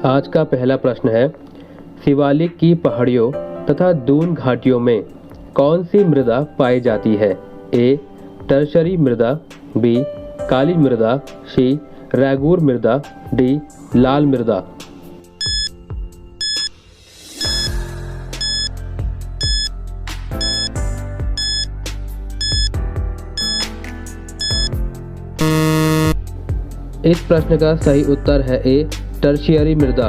आज का पहला प्रश्न है, शिवालिक की पहाड़ियों तथा दून घाटियों में कौन सी मृदा पाई जाती है? ए. टर्शरी मृदा, बी. काली मृदा, सी. रैगूर मृदा, डी. लाल मृदा। इस प्रश्न का सही उत्तर है ए. टर्शियरी मृदा।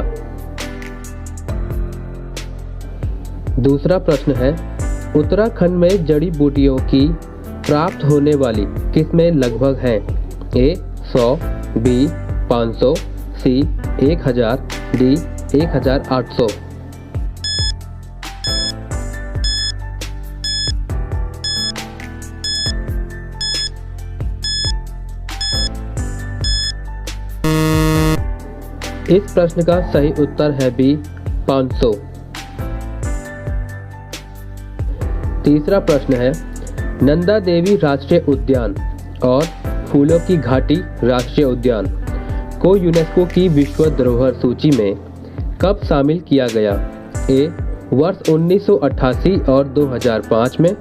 दूसरा प्रश्न है, उत्तराखंड में जड़ी बूटियों की प्राप्त होने वाली किस्में लगभग हैं? ए. 100, बी. 500, सी. 1000, डी. 1800। इस प्रश्न का सही उत्तर है बी. 500। तीसरा प्रश्न है, नंदा देवी राष्ट्रीय उद्यान और फूलों की घाटी राष्ट्रीय उद्यान को यूनेस्को की विश्व धरोहर सूची में कब शामिल किया गया? ए. वर्ष 1988 और 2005 में,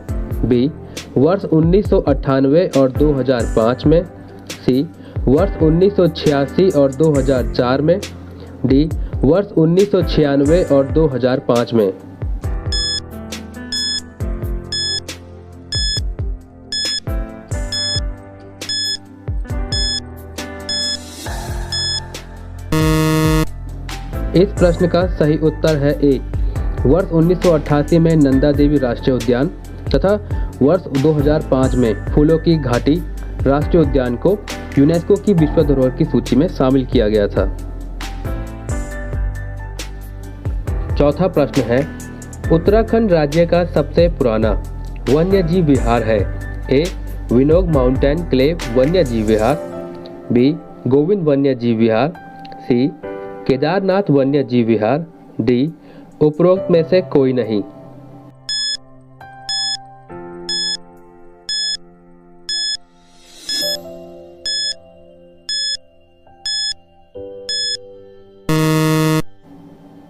बी. वर्ष 1998 और 2005 में, सी. वर्ष 1986 और 2004 में, डी. वर्ष 1996 और 2005 में। इस प्रश्न का सही उत्तर है ए. वर्ष 1988 में नंदा देवी राष्ट्रीय उद्यान तथा वर्ष 2005 में फूलों की घाटी राष्ट्रीय उद्यान को यूनेस्को की विश्व धरोहर की सूची में शामिल किया गया था। चौथा प्रश्न है, उत्तराखंड राज्य का सबसे पुराना वन्यजीव विहार है? ए. विनोग माउंटेन क्लेव वन्यजीव विहार, बी. गोविंद वन्यजीव विहार, सी. केदारनाथ वन्यजीव विहार, डी. उपरोक्त में से कोई नहीं।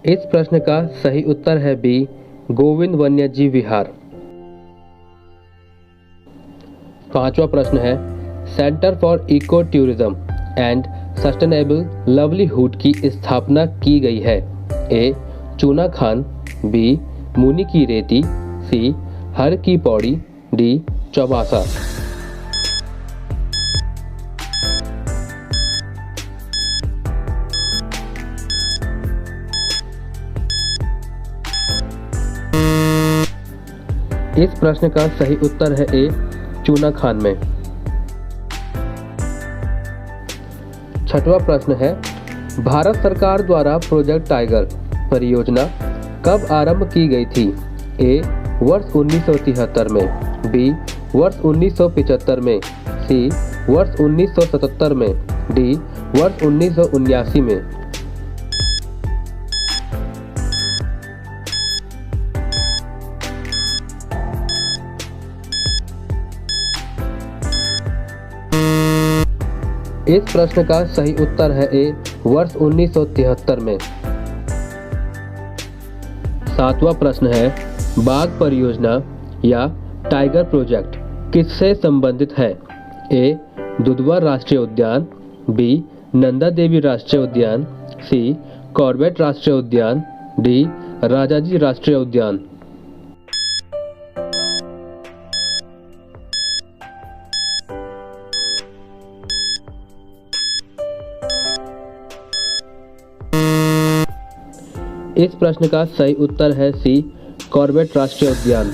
इस प्रश्न का सही उत्तर है बी. गोविंद वन्यजीव विहार। पांचवा प्रश्न है, centre for eco tourism and sustainable livelihood की स्थापना की गई है? ए. चूना खान, बी. मुनि की रेती, सी. हर की पौड़ी, डी. चौमासा। इस प्रश्न का सही उत्तर है ए. चूना खान में। छठवां प्रश्न है, भारत सरकार द्वारा प्रोजेक्ट टाइगर परियोजना कब आरंभ की गई थी? ए. वर्ष 1973 में, बी. वर्ष 1975 में, सी. वर्ष 1977 में, डी. वर्ष 1979 में। इस प्रश्न का सही उत्तर है ए. वर्ष 1973 में। सातवां प्रश्न है, बाघ परियोजना या टाइगर प्रोजेक्ट किससे संबंधित है? ए. दुधवा राष्ट्रीय उद्यान, बी. नंदा देवी राष्ट्रीय उद्यान, सी. कॉर्बेट राष्ट्रीय उद्यान, डी. राजाजी राष्ट्रीय उद्यान। इस प्रश्न का सही उत्तर है सी. कॉर्बेट राष्ट्रीय उद्यान।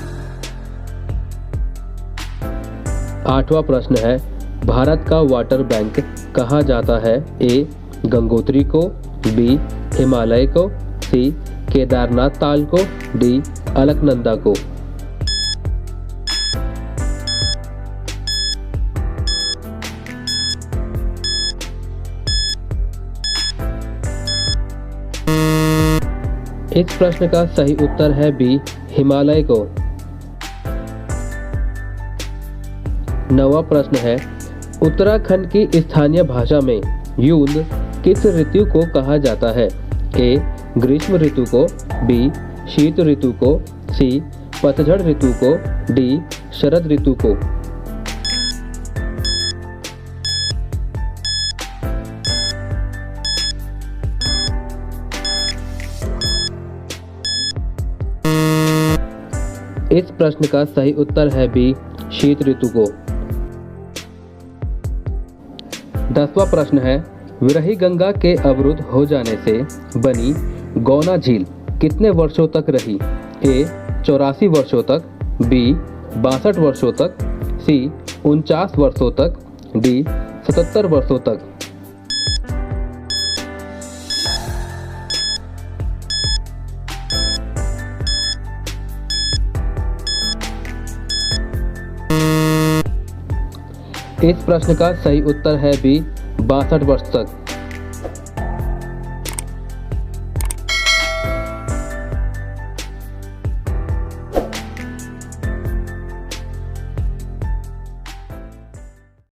आठवां प्रश्न है, भारत का वाटर बैंक कहा जाता है? ए. गंगोत्री को, बी. हिमालय को, सी. केदारनाथ ताल को, डी. अलकनंदा को। इस प्रश्न का सही उत्तर है बी. हिमालय को। नवा प्रश्न है, उत्तराखंड की स्थानीय भाषा में यूल किस ऋतु को कहा जाता है? ए ग्रीष्म ऋतु को, बी शीत ऋतु को, सी पतझड़ ऋतु को, डी शरद ऋतु को। इस प्रश्न का सही उत्तर है बी शीत ऋतु को। 10वां प्रश्न है, विरही गंगा के अवरुद्ध हो जाने से बनी गौना झील कितने वर्षों तक रही? ए 84 वर्षों तक, बी 62 वर्षों तक, सी 49 वर्षों तक, डी 77 वर्षों तक। इस प्रश्न का सही उत्तर है बी 62 वर्ष तक।